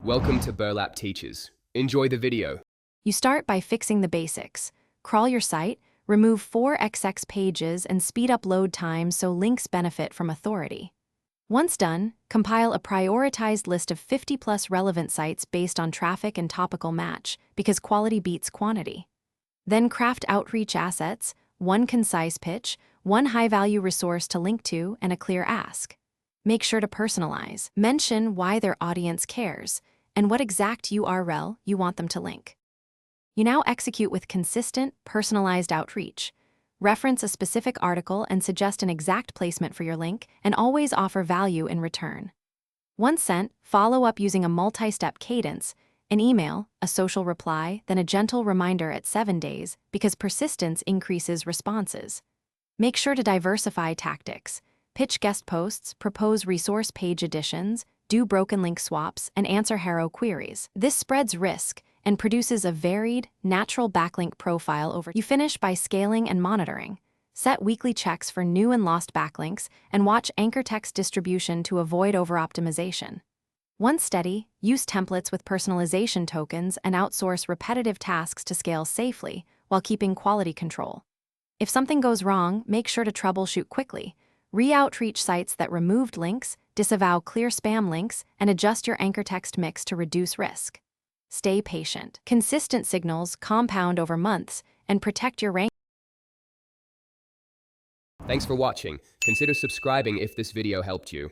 Welcome to Burlap Teachers. Enjoy the video. You start by fixing the basics. Crawl your site, remove 4xx pages, and speed up load times so links benefit from authority. Once done, compile a prioritized list of 50+ relevant sites based on traffic and topical match, because quality beats quantity. Then craft outreach assets, one concise pitch, one high-value resource to link to, and a clear ask. Make sure to personalize. Mention why their audience cares and what exact URL you want them to link. You now execute with consistent, personalized outreach. Reference a specific article and suggest an exact placement for your link, and always offer value in return. Once sent, follow up using a multi-step cadence, an email, a social reply, then a gentle reminder at 7 days, because persistence increases responses. Make sure to diversify tactics. Pitch guest posts, propose resource page additions, do broken link swaps, and answer HARO queries. This spreads risk and produces a varied, natural backlink profile over. You finish by scaling and monitoring. Set weekly checks for new and lost backlinks, and watch anchor text distribution to avoid over-optimization. Once steady, use templates with personalization tokens and outsource repetitive tasks to scale safely while keeping quality control. If something goes wrong, make sure to troubleshoot quickly. Re-outreach sites that removed links, disavow clear spam links, and adjust your anchor text mix to reduce risk. Stay patient. Consistent signals compound over months and protect your rank. Thanks for watching. Consider subscribing if this video helped you.